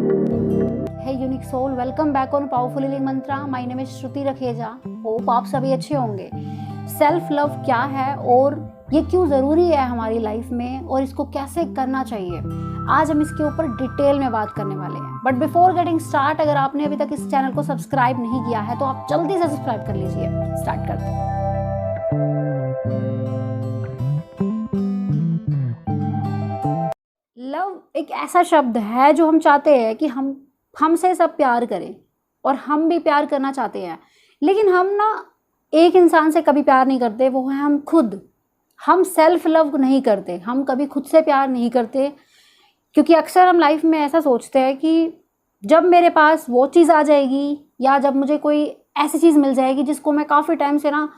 Hey unique soul, welcome back on Powerful Healing Mantra. My name is Shruti Rakheja. Hope आप सभी अच्छे होंगे. Self love क्या है और ये क्यों ज़रूरी है हमारी लाइफ में और इसको कैसे करना चाहिए, आज हम इसके ऊपर डिटेल में बात करने वाले हैं. बट बिफोर गेटिंग स्टार्ट, अगर आपने अभी तक इस चैनल को सब्सक्राइब नहीं किया है तो आप जल्दी से सब्सक्राइब कर लीजिए. स्टार्ट करते हैं. लव एक ऐसा शब्द है जो हम चाहते हैं कि हमसे सब प्यार करें और हम भी प्यार करना चाहते हैं, लेकिन हम ना एक इंसान से कभी प्यार नहीं करते, वो है हम खुद. हम सेल्फ लव नहीं करते, हम कभी खुद से प्यार नहीं करते, क्योंकि अक्सर हम लाइफ में ऐसा सोचते हैं कि जब मेरे पास वो चीज़ आ जाएगी या जब मुझे कोई ऐसी चीज़ मिल जाएगी जिसको मैं काफ़ी टाइम से ना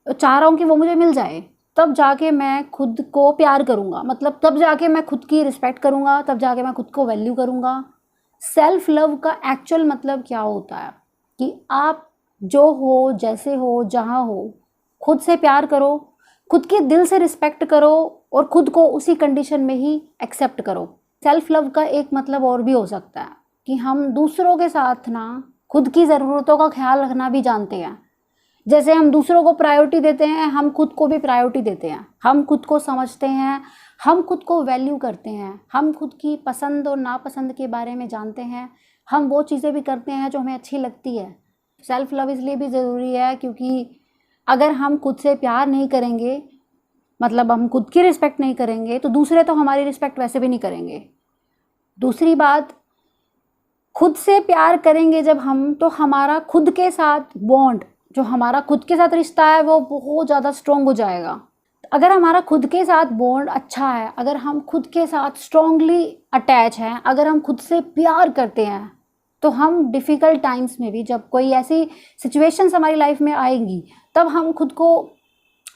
चाह रहा हूँ कि वो मुझे मिल जाए, तब जाके मैं खुद को प्यार करूँगा. मतलब तब जाके मैं खुद की रिस्पेक्ट करूँगा, तब जाके मैं खुद को वैल्यू करूँगा. सेल्फ लव का एक्चुअल मतलब क्या होता है कि आप जो हो, जैसे हो, जहाँ हो, खुद से प्यार करो, खुद के दिल से रिस्पेक्ट करो और खुद को उसी कंडीशन में ही एक्सेप्ट करो. सेल्फ लव का एक मतलब और भी हो सकता है कि हम दूसरों के साथ ना खुद की ज़रूरतों का ख्याल रखना भी जानते हैं. जैसे हम दूसरों को प्रायोरिटी देते हैं, हम खुद को भी प्रायोरिटी देते हैं. हम खुद को समझते हैं, हम खुद को वैल्यू करते हैं, हम खुद की पसंद और नापसंद के बारे में जानते हैं, हम वो चीज़ें भी करते हैं जो हमें अच्छी लगती है. सेल्फ लव इसलिए भी ज़रूरी है क्योंकि अगर हम खुद से प्यार नहीं करेंगे, मतलब हम खुद की रिस्पेक्ट नहीं करेंगे, तो दूसरे तो हमारी रिस्पेक्ट वैसे भी नहीं करेंगे. दूसरी बात, खुद से प्यार करेंगे जब हम, तो हमारा खुद के साथ बॉन्ड, जो हमारा खुद के साथ रिश्ता है, वो बहुत ज़्यादा स्ट्रॉन्ग हो जाएगा. अगर हमारा खुद के साथ बॉन्ड अच्छा है, अगर हम खुद के साथ स्ट्रॉन्गली अटैच हैं, अगर हम खुद से प्यार करते हैं, तो हम डिफ़िकल्ट टाइम्स में भी, जब कोई ऐसी सिचुएशंस हमारी लाइफ में आएंगी, तब हम खुद को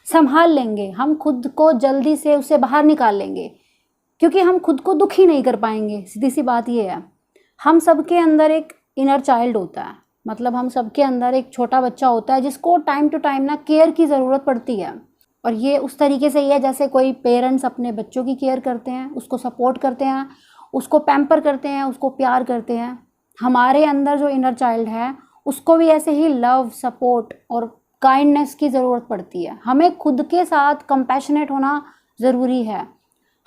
संभाल लेंगे, हम खुद को जल्दी से उससे बाहर निकाल लेंगे, क्योंकि हम खुद को दुखी नहीं कर पाएंगे. सीधी सी बात ये है. हम सबके अंदर एक इनर चाइल्ड होता है, मतलब हम सबके अंदर एक छोटा बच्चा होता है जिसको टाइम टू टाइम ना केयर की ज़रूरत पड़ती है. और ये उस तरीके से ही है जैसे कोई पेरेंट्स अपने बच्चों की केयर करते हैं, उसको सपोर्ट करते हैं, उसको पैम्पर करते हैं, उसको प्यार करते हैं. हमारे अंदर जो इनर चाइल्ड है उसको भी ऐसे ही लव, सपोर्ट और काइंडनेस की ज़रूरत पड़ती है. हमें खुद के साथ कंपैशनेट होना ज़रूरी है.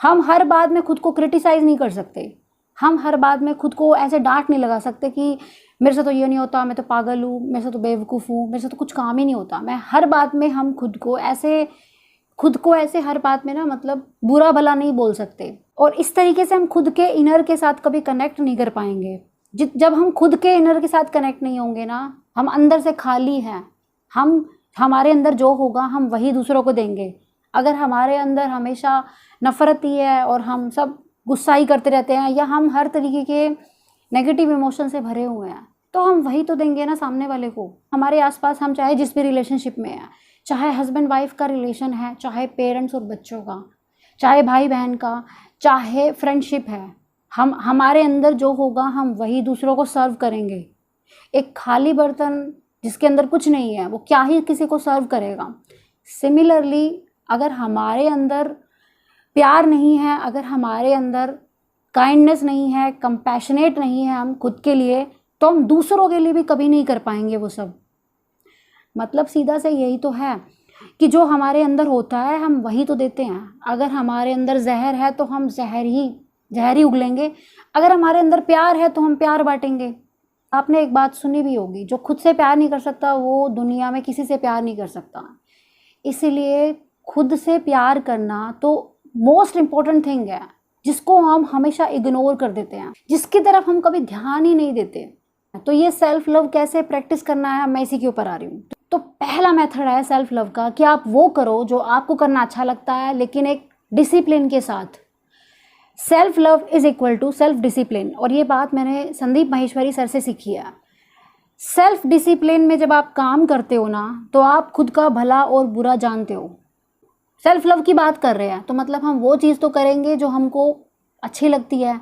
हम हर बात में खुद को क्रिटिसाइज़ नहीं कर सकते, हम हर बात में खुद को ऐसे डांट नहीं लगा सकते कि मेरे से तो ये नहीं होता, मैं तो पागल हूँ, मेरे से तो बेवकूफ़ हूँ, मेरे से तो कुछ काम ही नहीं होता. मैं हर बात में हम खुद को ऐसे हर बात में ना, मतलब बुरा भला नहीं बोल सकते. और इस तरीके से हम खुद के इनर के साथ कभी कनेक्ट नहीं कर पाएंगे. जब हम खुद के इनर के साथ कनेक्ट नहीं होंगे ना, हम अंदर से खाली हैं. हमारे अंदर जो होगा हम वही दूसरों को देंगे. अगर हमारे अंदर हमेशा नफ़रत ही है और हम सब गुस्सा ही करते रहते हैं, या हम हर तरीके के नेगेटिव इमोशन से भरे हुए हैं, तो हम वही तो देंगे ना सामने वाले को. हमारे आसपास हम चाहे जिस भी रिलेशनशिप में हैं, चाहे हस्बैंड वाइफ का रिलेशन है, चाहे पेरेंट्स और बच्चों का, चाहे भाई बहन का, चाहे फ्रेंडशिप है, हमारे अंदर जो होगा हम वही दूसरों को सर्व करेंगे. एक खाली बर्तन जिसके अंदर कुछ नहीं है, वो क्या ही किसी को सर्व करेगा. सिमिलरली, अगर हमारे अंदर प्यार नहीं है, अगर हमारे अंदर काइंडनेस नहीं है, कंपैशनेट नहीं है हम खुद के लिए, तो हम दूसरों के लिए भी कभी नहीं कर पाएंगे वो सब. मतलब सीधा से यही तो है कि जो हमारे अंदर होता है हम वही तो देते हैं. अगर हमारे अंदर जहर है तो हम जहर ही उगलेंगे. अगर हमारे अंदर प्यार है तो हम प्यार बांटेंगे. आपने एक बात सुनी भी होगी, जो खुद से प्यार नहीं कर सकता वो दुनिया में किसी से प्यार नहीं कर सकता. इसीलिए खुद से प्यार करना तो मोस्ट इम्पॉर्टेंट थिंग है, जिसको हम हमेशा इग्नोर कर देते हैं, जिसकी तरफ हम कभी ध्यान ही नहीं देते. तो ये सेल्फ लव कैसे प्रैक्टिस करना है, मैं इसी के ऊपर आ रही हूँ. तो पहला मेथड है सेल्फ लव का कि आप वो करो जो आपको करना अच्छा लगता है, लेकिन एक डिसिप्लिन के साथ. Self love is equal to self discipline. और ये बात मैंने संदीप माहेश्वरी सर से सीखी है. सेल्फ डिसिप्लिन में जब आप काम करते हो ना, तो आप खुद का भला और बुरा जानते हो. सेल्फ लव की बात कर रहे हैं तो मतलब हम वो चीज़ तो करेंगे जो हमको अच्छी लगती है,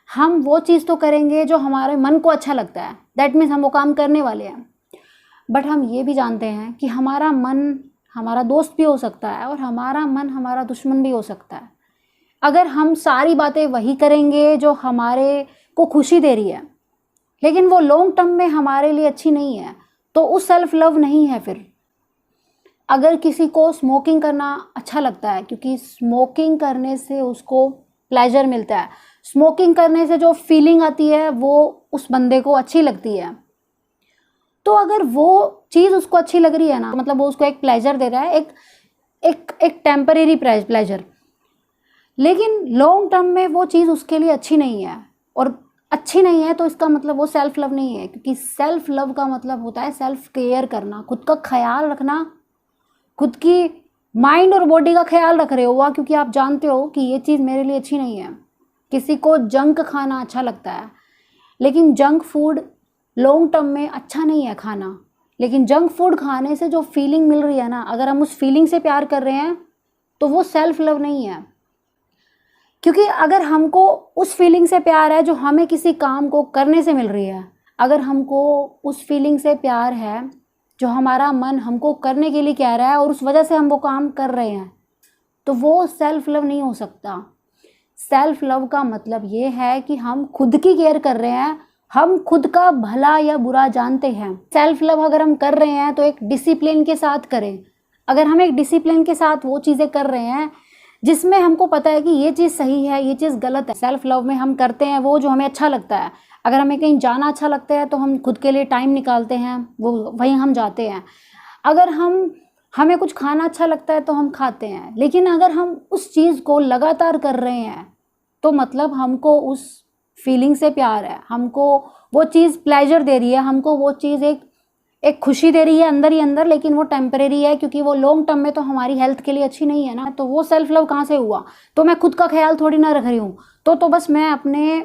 हम वो चीज़ तो करेंगे जो हमारे मन को अच्छा लगता है. दैट मीन्स हम वो काम करने वाले हैं. बट हम ये भी जानते हैं कि हमारा मन हमारा दोस्त भी हो सकता है और हमारा मन हमारा दुश्मन भी हो सकता है. अगर हम सारी बातें वही करेंगे जो हमारे को खुशी दे रही है, लेकिन वो लॉन्ग टर्म में हमारे लिए अच्छी नहीं है, तो उस सेल्फ लव नहीं है। फिर अगर किसी को स्मोकिंग करना अच्छा लगता है क्योंकि स्मोकिंग करने से उसको प्लेजर मिलता है, स्मोकिंग करने से जो फीलिंग आती है वो उस बंदे को अच्छी लगती है, तो अगर वो चीज़ उसको अच्छी लग रही है ना, मतलब वो उसको एक प्लेजर दे रहा है, एक टेम्परेरी प्लेजर, लेकिन लॉन्ग टर्म में वो चीज़ उसके लिए अच्छी नहीं है, और अच्छी नहीं है तो इसका मतलब वो सेल्फ लव नहीं है। क्योंकि सेल्फ लव का मतलब होता है सेल्फ केयर करना, खुद का ख्याल रखना, खुद की माइंड और बॉडी का ख्याल रख रहे हो वह, क्योंकि आप जानते हो कि ये चीज़ मेरे लिए अच्छी नहीं है। किसी को जंक खाना अच्छा लगता है, लेकिन जंक फूड लॉन्ग टर्म में अच्छा नहीं है खाना, लेकिन जंक फूड खाने से जो फीलिंग मिल रही है ना, अगर हम उस फीलिंग से प्यार कर रहे हैं तो वो सेल्फ लव नहीं है। क्योंकि अगर हमको उस फीलिंग से प्यार है जो हमें किसी काम को करने से मिल रही है, अगर हमको उस फीलिंग से प्यार है जो हमारा मन हमको करने के लिए कह रहा है और उस वजह से हम वो काम कर रहे हैं, तो वो सेल्फ लव नहीं हो सकता। सेल्फ लव का मतलब ये है कि हम खुद की केयर कर रहे हैं, हम खुद का भला या बुरा जानते हैं। सेल्फ लव अगर हम कर रहे हैं तो एक डिसिप्लिन के साथ करें। अगर हम एक डिसिप्लिन के साथ वो चीज़ें कर रहे हैं जिसमें हमको पता है कि ये चीज़ सही है, ये चीज़ गलत है। सेल्फ लव में हम करते हैं वो जो हमें अच्छा लगता है। अगर हमें कहीं जाना अच्छा लगता है तो हम खुद के लिए टाइम निकालते हैं, वो वहीं हम जाते हैं। अगर हमें कुछ खाना अच्छा लगता है तो हम खाते हैं। लेकिन अगर हम उस चीज़ को लगातार कर रहे हैं तो मतलब हमको उस फीलिंग से प्यार है, हमको वो चीज़ प्लेजर दे रही है, हमको वो चीज़ एक खुशी दे रही है अंदर ही अंदर, लेकिन वो टेम्परेरी है, क्योंकि वो लॉन्ग टर्म में तो हमारी हेल्थ के लिए अच्छी नहीं है ना। तो वो सेल्फ लव कहाँ से हुआ? तो मैं खुद का ख्याल थोड़ी ना रख रही हूँ, तो बस मैं अपने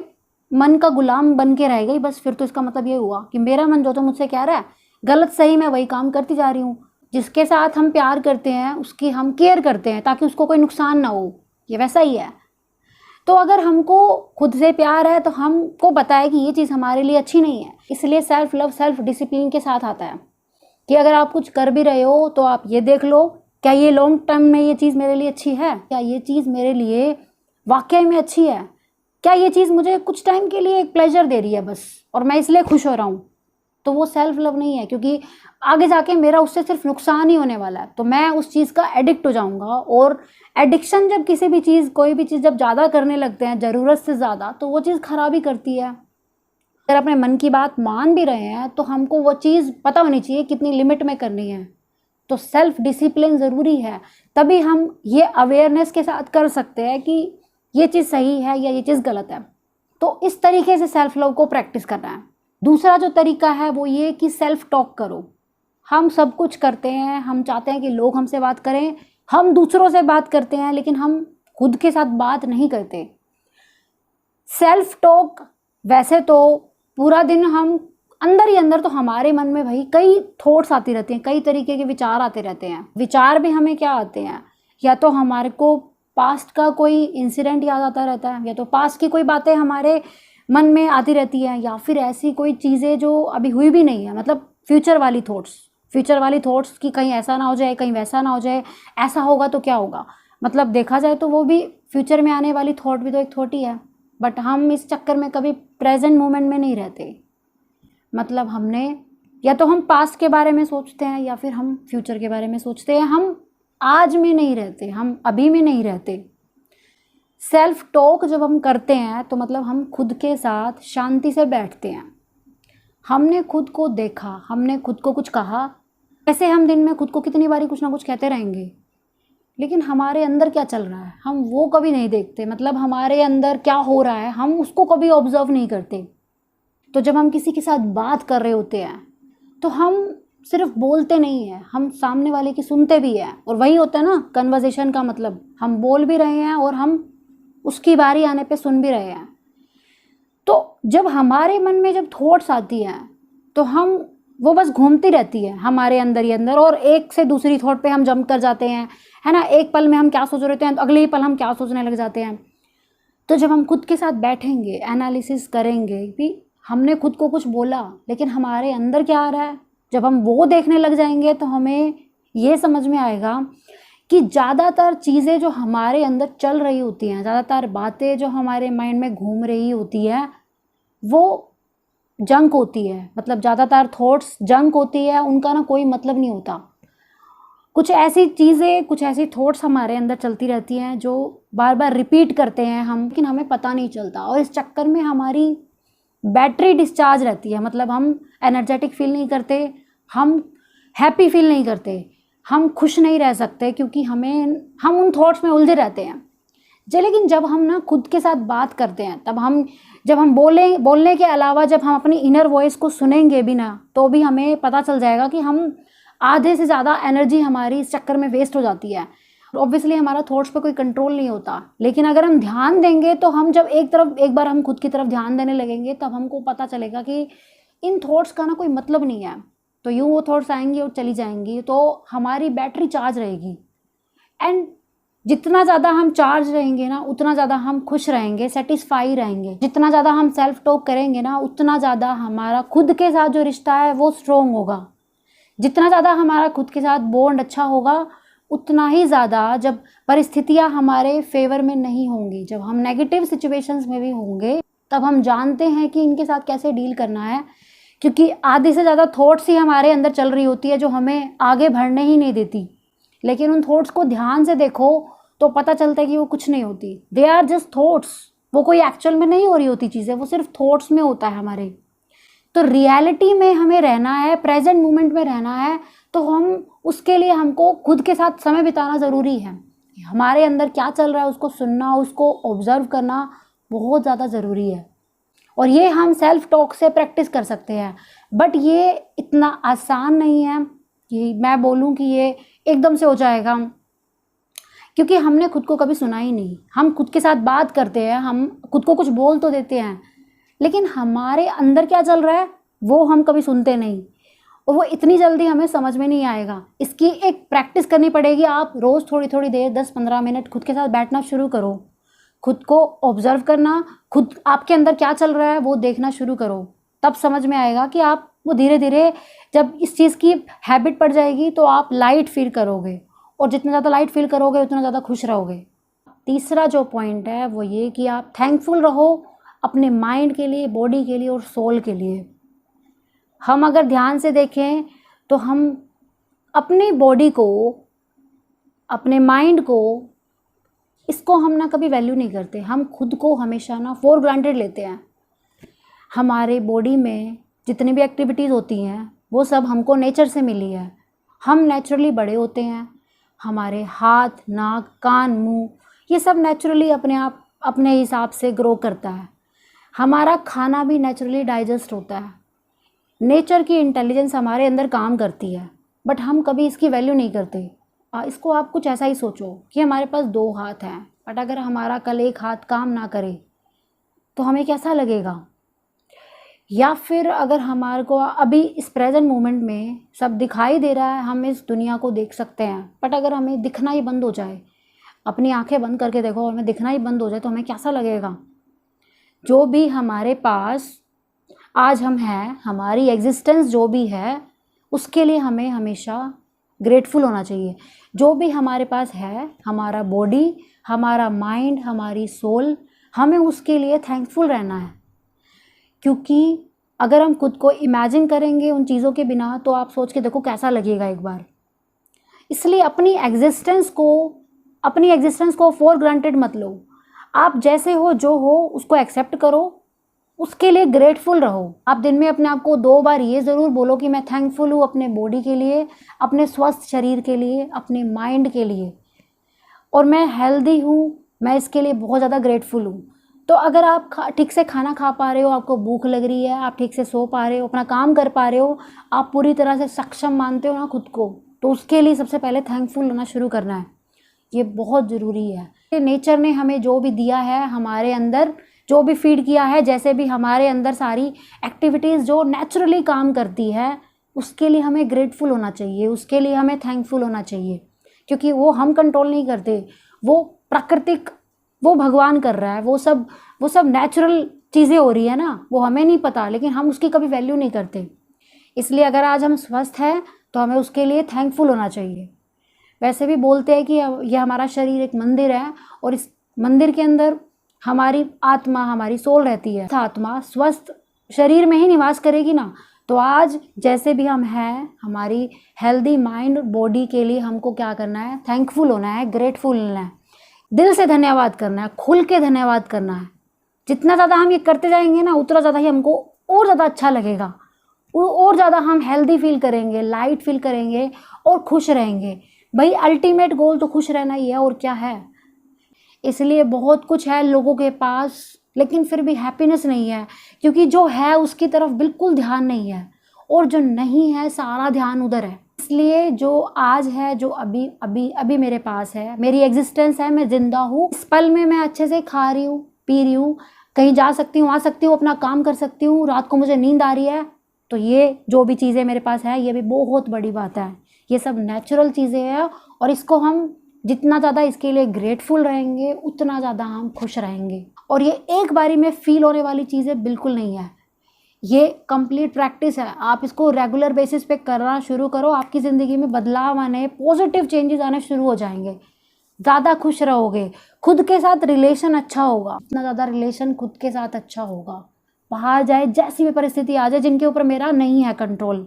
मन का गुलाम बन के रह गई बस। फिर तो इसका मतलब ये हुआ कि मेरा मन जो तो मुझसे कह रहा है गलत सही मैं वही काम करती जा रही हूँ। जिसके साथ हम प्यार करते हैं उसकी हम केयर करते हैं ताकि उसको कोई नुकसान ना हो, ये वैसा ही है। तो अगर हमको खुद से प्यार है तो हमको पता है कि ये चीज़ हमारे लिए अच्छी नहीं है। इसलिए सेल्फ लव सेल्फ डिसिप्लिन के साथ आता है कि अगर आप कुछ कर भी रहे हो तो आप ये देख लो, क्या ये लॉन्ग टर्म में ये चीज़ मेरे लिए अच्छी है? क्या ये चीज़ मेरे लिए वाकई में अच्छी है? क्या ये चीज़ मुझे कुछ टाइम के लिए एक प्लेजर दे रही है बस, और मैं इसलिए खुश हो रहा हूँ? तो वो सेल्फ लव नहीं है, क्योंकि आगे जाके मेरा उससे सिर्फ नुकसान ही होने वाला है। तो मैं उस चीज़ का एडिक्ट हो जाऊंगा, और एडिक्शन जब किसी भी चीज़ कोई भी चीज़ जब ज़्यादा करने लगते हैं ज़रूरत से ज़्यादा, तो वो चीज़ खराब ही करती है। अगर अपने मन की बात मान भी रहे हैं तो हमको वो चीज़ पता होनी चाहिए कितनी लिमिट में करनी है। तो सेल्फ डिसिप्लिन ज़रूरी है, तभी हम ये अवेयरनेस के साथ कर सकते हैं कि ये चीज़ सही है या ये चीज़ गलत है। तो इस तरीके से सेल्फ लव को प्रैक्टिस करना है। दूसरा जो तरीका है वो ये कि सेल्फ टॉक करो। हम सब कुछ करते हैं, हम चाहते हैं कि लोग हमसे बात करें, हम दूसरों से बात करते हैं, लेकिन हम खुद के साथ बात नहीं करते। सेल्फ टॉक वैसे तो पूरा दिन हम अंदर ही अंदर, तो हमारे मन में भाई कई थॉट्स आती रहती हैं, कई तरीके के विचार आते रहते हैं। विचार भी हमें क्या आते हैं, या तो हमारे को पास्ट का कोई इंसिडेंट याद आता रहता है, या तो पास्ट की कोई बातें हमारे मन में आती रहती हैं, या फिर ऐसी कोई चीज़ें जो अभी हुई भी नहीं है, मतलब फ्यूचर वाली थॉट्स कि कहीं ऐसा ना हो जाए, कहीं वैसा ना हो जाए, ऐसा होगा तो क्या होगा। मतलब देखा जाए तो वो भी फ्यूचर में आने वाली थॉट भी तो एक थॉट ही है, बट हम इस चक्कर में कभी प्रेजेंट मोमेंट में नहीं रहते। मतलब हमने या तो हम पास्ट के बारे में सोचते हैं या फिर हम फ्यूचर के बारे में सोचते हैं, हम आज में नहीं रहते, हम अभी में नहीं रहते। सेल्फ टॉक जब हम करते हैं तो मतलब हम खुद के साथ शांति से बैठते हैं। हमने खुद को देखा, हमने खुद को कुछ कहा। ऐसे हम दिन में खुद को कितनी बारी कुछ ना कुछ कहते रहेंगे, लेकिन हमारे अंदर क्या चल रहा है हम वो कभी नहीं देखते। मतलब हमारे अंदर क्या हो रहा है हम उसको कभी ऑब्जर्व नहीं करते। तो जब हम किसी के साथ बात कर रहे होते हैं तो हम सिर्फ बोलते नहीं हैं, हम सामने वाले की सुनते भी हैं। और वही होता है ना कन्वर्सेशन का मतलब, हम बोल भी रहे हैं और हम उसकी बारी आने पे सुन भी रहे हैं। तो जब हमारे मन में जब थॉट्स आती हैं तो हम वो बस घूमती रहती है हमारे अंदर ही अंदर, और एक से दूसरी थॉट पे हम जंप कर जाते हैं, है ना। एक पल में हम क्या सोच रहे होते हैं तो अगले ही पल हम क्या सोचने लग जाते हैं। तो जब हम खुद के साथ बैठेंगे, एनालिसिस करेंगे भी हमने खुद को कुछ बोला लेकिन हमारे अंदर क्या आ रहा है, जब हम वो देखने लग जाएंगे तो हमें ये समझ में आएगा कि ज़्यादातर चीज़ें जो हमारे अंदर चल रही होती हैं, ज़्यादातर बातें जो हमारे माइंड में घूम रही होती है, वो जंक होती है, मतलब ज़्यादातर थॉट्स जंक होती है, उनका ना कोई मतलब नहीं होता। कुछ ऐसी चीज़ें, कुछ ऐसी थॉट्स हमारे अंदर चलती रहती हैं जो बार बार रिपीट करते हैं हम, लेकिन हमें पता नहीं चलता, और इस चक्कर में हमारी बैटरी डिस्चार्ज रहती है। मतलब हम एनर्जेटिक फील नहीं करते, हम हैप्पी फील नहीं करते, हम खुश नहीं रह सकते, क्योंकि हम उन थॉट्स में उलझे रहते हैं। लेकिन जब हम ना खुद के साथ बात करते हैं, तब जब हम बोलने के अलावा जब हम अपनी इनर वॉइस को सुनेंगे भी ना, तो भी हमें पता चल जाएगा कि हम आधे से ज़्यादा एनर्जी हमारी इस चक्कर में वेस्ट हो जाती है। ऑब्वियसली हमारा थॉट्स पे कोई कंट्रोल नहीं होता, लेकिन अगर हम ध्यान देंगे तो हम जब एक बार हम खुद की तरफ ध्यान देने लगेंगे, तब हमको पता चलेगा कि इन थॉट्स का ना कोई मतलब नहीं है। तो यूँ वो थॉट्स आएंगी और चली जाएंगी, तो हमारी बैटरी चार्ज रहेगी। एंड जितना ज़्यादा हम चार्ज रहेंगे ना, उतना ज़्यादा हम खुश रहेंगे, सेटिस्फाई रहेंगे। जितना ज़्यादा हम सेल्फ टॉक करेंगे ना, उतना ज़्यादा हमारा खुद के साथ जो रिश्ता है वो स्ट्रोंग होगा। जितना ज़्यादा हमारा खुद के साथ बॉन्ड अच्छा होगा, उतना ही ज़्यादा जब परिस्थितियाँ हमारे फेवर में नहीं होंगी, जब हम नेगेटिव सिचुएशंस में भी होंगे, तब हम जानते हैं कि इनके साथ कैसे डील करना है। क्योंकि आधे से ज़्यादा थॉट्स ही हमारे अंदर चल रही होती है जो हमें आगे बढ़ने ही नहीं देती। लेकिन उन थॉट्स को ध्यान से देखो तो पता चलता है कि वो कुछ नहीं होती, दे आर जस्ट थॉट्स। वो कोई एक्चुअल में नहीं हो रही होती चीज़ें, वो सिर्फ थॉट्स में होता है हमारे। तो रियलिटी में हमें रहना है, प्रेजेंट मोमेंट में रहना है, तो हम उसके लिए हमको खुद के साथ समय बिताना ज़रूरी है। हमारे अंदर क्या चल रहा है उसको सुनना, उसको ऑब्जर्व करना बहुत ज़्यादा ज़रूरी है। और ये हम सेल्फ टॉक से प्रैक्टिस कर सकते हैं। बट ये इतना आसान नहीं है कि मैं बोलूँ कि ये एकदम से हो जाएगा, क्योंकि हमने खुद को कभी सुना ही नहीं। हम खुद के साथ बात करते हैं, हम खुद को कुछ बोल तो देते हैं, लेकिन हमारे अंदर क्या चल रहा है वो हम कभी सुनते नहीं, और वो इतनी जल्दी हमें समझ में नहीं आएगा। इसकी एक प्रैक्टिस करनी पड़ेगी। आप रोज़ थोड़ी थोड़ी देर 10-15 मिनट खुद के साथ बैठना शुरू करो, खुद को ऑब्जर्व करना, खुद आपके अंदर क्या चल रहा है वो देखना शुरू करो। तब समझ में आएगा कि आप वो धीरे धीरे जब इस चीज़ की हैबिट पड़ जाएगी तो आप लाइट फील करोगे, और जितना ज़्यादा लाइट फील करोगे उतना ज़्यादा खुश रहोगे। तीसरा जो पॉइंट है वो ये कि आप थैंकफुल रहो अपने माइंड के लिए, बॉडी के लिए और सोल के लिए। हम अगर ध्यान से देखें तो हम अपनी बॉडी को, अपने माइंड को, इसको हम ना कभी वैल्यू नहीं करते। हम खुद को हमेशा ना फॉर ग्रांटेड लेते हैं। हमारे बॉडी में जितनी भी एक्टिविटीज़ होती हैं वो सब हमको नेचर से मिली है। हम नेचुरली बड़े होते हैं, हमारे हाथ, नाक, कान, मुंह, ये सब नेचुरली अपने आप अपने हिसाब से ग्रो करता है। हमारा खाना भी नेचुरली डाइजेस्ट होता है। नेचर की इंटेलिजेंस हमारे अंदर काम करती है, बट हम कभी इसकी वैल्यू नहीं करते। इसको आप कुछ ऐसा ही सोचो कि हमारे पास 2 हाथ हैं, बट अगर हमारा कल एक हाथ काम ना करे तो हमें कैसा लगेगा। या फिर अगर हमारे को अभी इस प्रेजेंट मोमेंट में सब दिखाई दे रहा है, हम इस दुनिया को देख सकते हैं, बट अगर हमें दिखना ही बंद हो जाए, अपनी आंखें बंद करके देखो, हमें दिखना ही बंद हो जाए तो हमें कैसा लगेगा। जो भी हमारे पास आज हम हैं, हमारी एग्जिस्टेंस जो भी है, उसके लिए हमें हमेशा ग्रेटफुल होना चाहिए। जो भी हमारे पास है, हमारा बॉडी, हमारा माइंड, हमारी सोल, हमें उसके लिए थैंकफुल रहना है। क्योंकि अगर हम खुद को इमेजिन करेंगे उन चीज़ों के बिना, तो आप सोच के देखो कैसा लगेगा एक बार। इसलिए अपनी एग्जिस्टेंस को फॉर ग्रांटेड मत लो। आप जैसे हो, जो हो, उसको एक्सेप्ट करो, उसके लिए ग्रेटफुल रहो। आप दिन में अपने आप को 2 बार ये ज़रूर बोलो कि मैं थैंकफुल हूँ अपने बॉडी के लिए, अपने स्वस्थ शरीर के लिए, अपने माइंड के लिए, और मैं हेल्दी हूँ, मैं इसके लिए बहुत ज़्यादा ग्रेटफुल हूँ। तो अगर आप ठीक से खाना खा पा रहे हो, आपको भूख लग रही है, आप ठीक से सो पा रहे हो, अपना काम कर पा रहे हो, आप पूरी तरह से सक्षम मानते हो ना खुद को, तो उसके लिए सबसे पहले थैंकफुल होना शुरू करना है। ये बहुत ज़रूरी है। नेचर ने हमें जो भी दिया है, हमारे अंदर जो भी फीड किया है, जैसे भी हमारे अंदर सारी एक्टिविटीज़ जो नेचुरली काम करती है, उसके लिए हमें ग्रेटफुल होना चाहिए, उसके लिए हमें थैंकफुल होना चाहिए। क्योंकि वो हम कंट्रोल नहीं करते, वो प्राकृतिक, वो भगवान कर रहा है। वो सब नेचुरल चीज़ें हो रही है ना, वो हमें नहीं पता, लेकिन हम उसकी कभी वैल्यू नहीं करते। इसलिए अगर आज हम स्वस्थ हैं तो हमें उसके लिए थैंकफुल होना चाहिए। वैसे भी बोलते हैं कि यह हमारा शरीर एक मंदिर है, और इस मंदिर के अंदर हमारी आत्मा, हमारी सोल रहती है। आत्मा स्वस्थ शरीर में ही निवास करेगी ना, तो आज जैसे भी हम हैं, हमारी हेल्दी माइंड बॉडी के लिए हमको क्या करना है? थैंकफुल होना है, ग्रेटफुल होना है, दिल से धन्यवाद करना है, खुल के धन्यवाद करना है। जितना ज़्यादा हम ये करते जाएंगे ना, उतना ज़्यादा ही हमको और ज़्यादा अच्छा लगेगा, और ज़्यादा हम हेल्दी फील करेंगे, लाइट फील करेंगे और खुश रहेंगे। भाई अल्टीमेट गोल तो खुश रहना ही है, और क्या है। इसलिए बहुत कुछ है लोगों के पास, लेकिन फिर भी हैप्पीनेस नहीं है, क्योंकि जो है उसकी तरफ बिल्कुल ध्यान नहीं है, और जो नहीं है सारा ध्यान उधर है। इसलिए जो आज है, जो अभी अभी अभी मेरे पास है, मेरी एग्जिस्टेंस है, मैं जिंदा हूँ, इस पल में मैं अच्छे से खा रही हूँ, पी रही हूँ, कहीं जा सकती हूँ, आ सकती हूँ, अपना काम कर सकती हूँ, रात को मुझे नींद आ रही है, तो ये जो भी चीज़ें मेरे पास है, ये भी बहुत बड़ी बात है। ये सब नेचुरल चीज़ें हैं, और इसको हम जितना ज़्यादा इसके लिए ग्रेटफुल रहेंगे, उतना ज़्यादा हम खुश रहेंगे। और ये एक बारी में फील होने वाली चीज़ें बिल्कुल नहीं है, ये कंप्लीट प्रैक्टिस है। आप इसको रेगुलर बेसिस पे करना शुरू करो, आपकी ज़िंदगी में बदलाव आने, पॉजिटिव चेंजेस आने शुरू हो जाएंगे, ज़्यादा खुश रहोगे, खुद के साथ रिलेशन अच्छा होगा। इतना ज़्यादा रिलेशन खुद के साथ अच्छा होगा, बाहर जाए जैसी भी परिस्थिति आ जाए, जिनके ऊपर मेरा नहीं है कंट्रोल,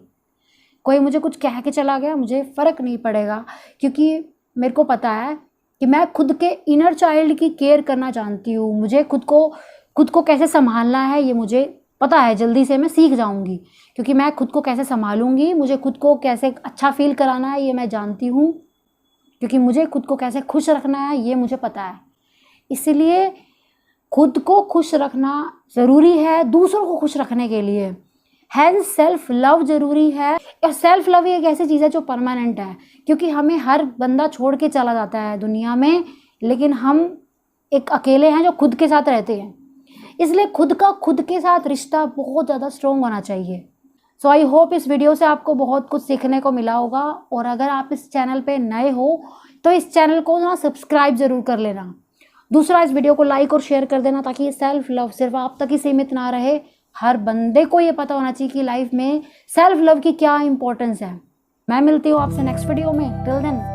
कोई मुझे कुछ कह के चला गया, मुझे फ़र्क नहीं पड़ेगा, क्योंकि मेरे को पता है कि मैं खुद के इनर चाइल्ड की केयर करना जानती हूँ। मुझे खुद को कैसे संभालना है, ये मुझे पता है, जल्दी से मैं सीख जाऊँगी, क्योंकि मैं खुद को कैसे संभालूँगी, मुझे खुद को कैसे अच्छा फील कराना है, ये मैं जानती हूँ, क्योंकि मुझे खुद को कैसे खुश रखना है, ये मुझे पता है। इसलिए खुद को खुश रखना ज़रूरी है दूसरों को खुश रखने के लिए। हैंस सेल्फ लव ज़रूरी है, और सेल्फ लव एक ऐसी चीज़ है जो परमानेंट है, क्योंकि हमें हर बंदा छोड़ के चला जाता है दुनिया में, लेकिन हम एक अकेले हैं जो खुद के साथ रहते हैं। इसलिए खुद के साथ रिश्ता बहुत ज़्यादा स्ट्रॉन्ग होना चाहिए। सो आई होप इस वीडियो से आपको बहुत कुछ सीखने को मिला होगा, और अगर आप इस चैनल पे नए हो तो इस चैनल को ना सब्सक्राइब ज़रूर कर लेना। दूसरा, इस वीडियो को लाइक और शेयर कर देना, ताकि ये सेल्फ लव सिर्फ आप तक ही सीमित ना रहे, हर बंदे को ये पता होना चाहिए कि लाइफ में सेल्फ लव की क्या इंपॉर्टेंस है। मैं मिलती हूँ आपसे नेक्स्ट वीडियो में। Till then